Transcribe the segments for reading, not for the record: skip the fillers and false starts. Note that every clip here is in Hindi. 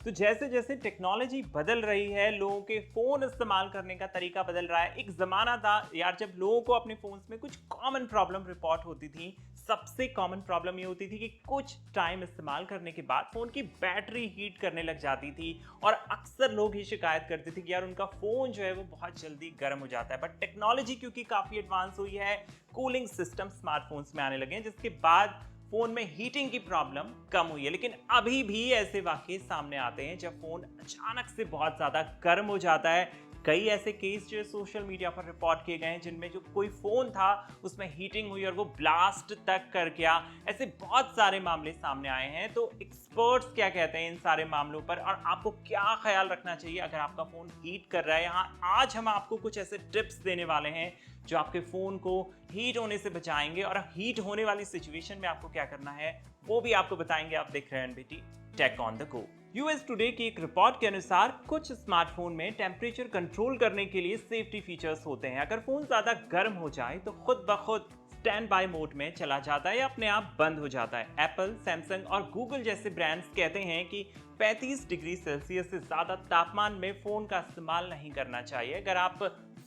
तो जैसे जैसे टेक्नोलॉजी बदल रही है, लोगों के फोन इस्तेमाल करने का तरीका बदल रहा है। एक जमाना था यार जब लोगों को अपने फोन्स में कुछ कॉमन प्रॉब्लम रिपोर्ट होती थी। सबसे कॉमन प्रॉब्लम ये होती थी कि कुछ टाइम इस्तेमाल करने के बाद फोन की बैटरी हीट करने लग जाती थी। और अक्सर लोग ही शिकायत करते थे कि यार उनका फोन जो है वो बहुत जल्दी गर्म हो जाता है। बट टेक्नोलॉजी क्योंकि काफी एडवांस हुई है, कूलिंग सिस्टम स्मार्टफोन्स में आने लगे हैं, जिसके बाद फोन में हीटिंग की प्रॉब्लम कम हुई है। लेकिन अभी भी ऐसे वाकये सामने आते हैं जब फोन अचानक से बहुत ज्यादा गर्म हो जाता है। कई ऐसे केस जो सोशल मीडिया पर रिपोर्ट किए गए हैं जिनमें जो कोई फोन था उसमें हीटिंग हुई और वो ब्लास्ट तक कर गया। ऐसे बहुत सारे मामले सामने आए हैं। तो एक्सपर्ट्स क्या कहते हैं इन सारे मामलों पर और आपको क्या ख्याल रखना चाहिए अगर आपका फोन हीट कर रहा है। यहाँ आज हम आपको कुछ ऐसे टिप्स देने वाले हैं जो आपके फोन को हीट होने से बचाएंगे, और हीट होने वाली सिचुएशन में आपको क्या करना है वो भी आपको बताएंगे। आप देख रहे हैं NBT tech on the go. US today की एक रिपोर्ट के अनुसार कुछ स्मार्टफोन में टेम्परेचर कंट्रोल करने के लिए सेफ्टी फीचर्स होते हैं। अगर फोन ज्यादा गर्म हो जाए तो खुद ब खुद स्टैंड बाय मोड में चला जाता है या अपने आप बंद हो जाता है। एप्पल, सैमसंग और गूगल जैसे ब्रांड्स कहते हैं कि 35 डिग्री सेल्सियस से ज्यादा तापमान में फोन का इस्तेमाल नहीं करना चाहिए। अगर आप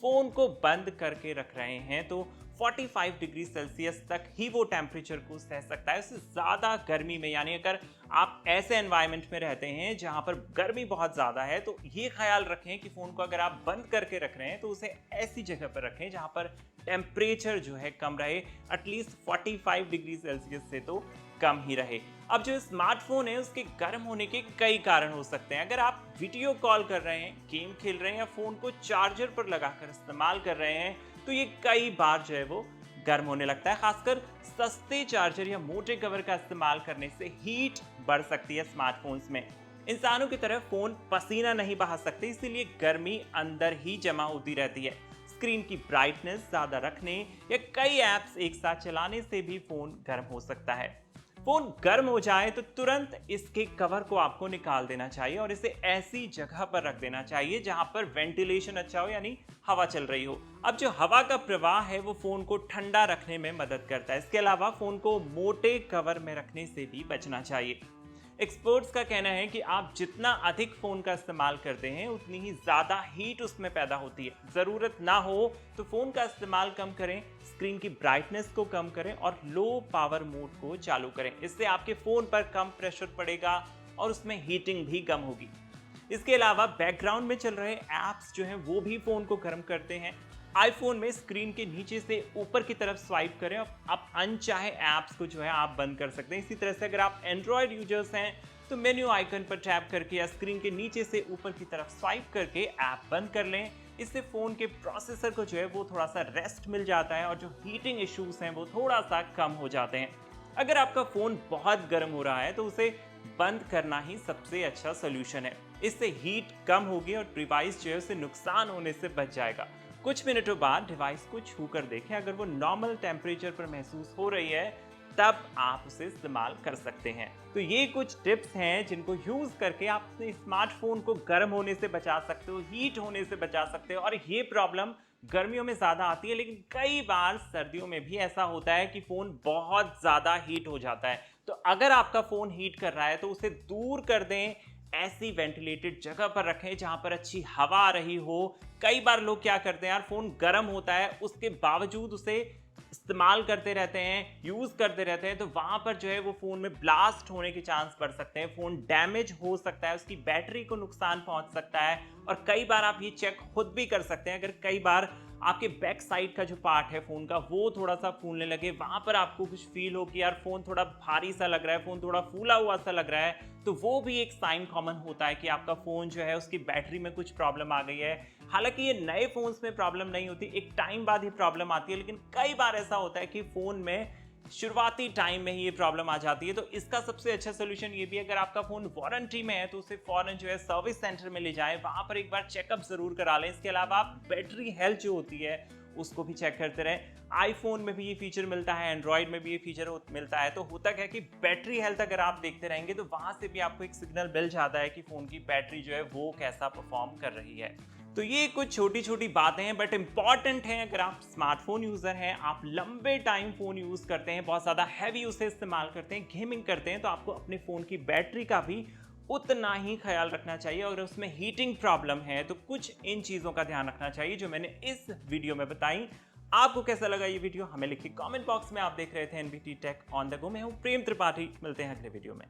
फोन को बंद करके रख रहे हैं तो 45 डिग्री सेल्सियस तक ही वो टेम्परेचर को सह सकता है। उससे ज़्यादा गर्मी में, यानी अगर आप ऐसे एनवायरनमेंट में रहते हैं जहां पर गर्मी बहुत ज़्यादा है, तो ये ख्याल रखें कि फ़ोन को अगर आप बंद करके रख रहे हैं तो उसे ऐसी जगह पर रखें जहां पर टेम्परेचर जो है कम रहे, एटलीस्ट 45 डिग्री सेल्सियस से तो कम ही रहे। अब जो स्मार्टफोन है उसके गर्म होने के कई कारण हो सकते हैं। अगर आप वीडियो कॉल कर रहे हैं, गेम खेल रहे हैं या फोन को चार्जर पर लगाकर इस्तेमाल कर रहे हैं तो ये कई बार जो है वो गर्म होने लगता है। खासकर सस्ते चार्जर या मोटे कवर का इस्तेमाल करने से हीट बढ़ सकती है स्मार्टफोन्स में। इंसानों की तरह फोन पसीना नहीं बहा सकते, इसीलिए गर्मी अंदर ही जमा होती रहती है। स्क्रीन की ब्राइटनेस ज्यादा रखने या कई ऐप्स एक साथ चलाने से भी फोन गर्म हो सकता है। फोन गर्म हो जाए तो तुरंत इसके कवर को आपको निकाल देना चाहिए और इसे ऐसी जगह पर रख देना चाहिए जहां पर वेंटिलेशन अच्छा हो, यानी हवा चल रही हो। अब जो हवा का प्रवाह है वो फोन को ठंडा रखने में मदद करता है। इसके अलावा फोन को मोटे कवर में रखने से भी बचना चाहिए। एक्सपर्ट्स का कहना है कि आप जितना अधिक फोन का इस्तेमाल करते हैं उतनी ही ज्यादा हीट उसमें पैदा होती है। जरूरत ना हो तो फोन का इस्तेमाल कम करें, स्क्रीन की ब्राइटनेस को कम करें और लो पावर मोड को चालू करें। इससे आपके फोन पर कम प्रेशर पड़ेगा और उसमें हीटिंग भी कम होगी। इसके अलावा बैकग्राउंड में चल रहे ऐप्स जो हैं वो भी फोन को गर्म करते हैं। आईफोन में स्क्रीन के नीचे से ऊपर की तरफ स्वाइप करें और आप अनचाहे ऐप्स को जो है आप बंद कर सकते हैं। इसी तरह से अगर आप एंड्रॉयड यूजर्स हैं तो मेन्यू आइकन पर टैप करके या स्क्रीन के नीचे से ऊपर की तरफ स्वाइप करके ऐप बंद कर लें। इससे फोन के प्रोसेसर को जो है वो थोड़ा सा रेस्ट मिल जाता है और जो हीटिंग इश्यूज हैं वो थोड़ा सा कम हो जाते हैं। अगर आपका फोन बहुत गर्म हो रहा है तो उसे बंद करना ही सबसे अच्छा सोल्यूशन है। इससे हीट कम होगी और डिवाइस जो है उसे नुकसान होने से बच जाएगा। कुछ मिनटों बाद डिवाइस को छू कर देखें, अगर वो नॉर्मल टेम्परेचर पर महसूस हो रही है तब आप उसे इस्तेमाल कर सकते हैं। तो ये कुछ टिप्स हैं जिनको यूज करके आप अपने स्मार्टफोन को गर्म होने से बचा सकते हो, हीट होने से बचा सकते हो। और ये प्रॉब्लम गर्मियों में ज्यादा आती है, लेकिन कई बार सर्दियों में भी ऐसा होता है कि फोन बहुत ज्यादा हीट हो जाता है। तो अगर आपका फोन हीट कर रहा है तो उसे दूर कर दें, ऐसी वेंटिलेटेड जगह पर रखें जहां पर अच्छी हवा आ रही हो। कई बार लोग क्या करते हैं यार, फोन गर्म होता है उसके बावजूद उसे इस्तेमाल करते रहते हैं, यूज करते रहते हैं, तो वहां पर जो है वो फोन में ब्लास्ट होने के चांस बढ़ सकते हैं। फोन डैमेज हो सकता है, उसकी बैटरी को नुकसान पहुंच सकता है। और कई बार आप ये चेक खुद भी कर सकते हैं। अगर कई बार आपके बैक साइड का जो पार्ट है फोन का वो थोड़ा सा फूलने लगे, वहां पर आपको कुछ फील हो कि यार फोन थोड़ा भारी सा लग रहा है, फोन थोड़ा फूला हुआ सा लग रहा है, तो वो भी एक साइन कॉमन होता है कि आपका फोन जो है उसकी बैटरी में कुछ प्रॉब्लम आ गई है। हालांकि ये नए फोन्स में प्रॉब्लम नहीं होती, एक टाइम बाद ही प्रॉब्लम आती है, लेकिन कई बार ऐसा होता है कि फोन में शुरुआती टाइम में ही ये प्रॉब्लम आ जाती है। तो इसका सबसे अच्छा सोल्यूशन ये भी है, अगर आपका फोन वारंटी में है तो उसे फौरन जो है सर्विस सेंटर में ले जाएं, वहां पर एक बार चेकअप जरूर करा लें। इसके अलावा आप बैटरी हेल्थ जो होती है उसको भी चेक करते रहें। आईफोन में भी ये फीचर मिलता है, एंड्रॉइड में भी ये फीचर मिलता है। तो होता क्या है कि बैटरी हेल्थ अगर आप देखते रहेंगे तो वहां से भी आपको एक सिग्नल मिल जाता है कि फोन की बैटरी जो है वो कैसा परफॉर्म कर रही है। तो ये कुछ छोटी छोटी बातें हैं बट इंपॉर्टेंट हैं। अगर आप स्मार्टफोन यूजर हैं, आप लंबे टाइम फोन यूज करते हैं, बहुत ज्यादा हैवी उसे इस्तेमाल करते हैं, गेमिंग करते हैं, तो आपको अपने फोन की बैटरी का भी उतना ही ख्याल रखना चाहिए। अगर उसमें हीटिंग प्रॉब्लम है तो कुछ इन चीज़ों का ध्यान रखना चाहिए जो मैंने इस वीडियो में बताई। आपको कैसा लगा ये वीडियो हमें लिखिए कमेंट बॉक्स में। आप देख रहे थे NBT tech on the go. मैं हूं प्रेम त्रिपाठी, मिलते हैं अगले वीडियो में।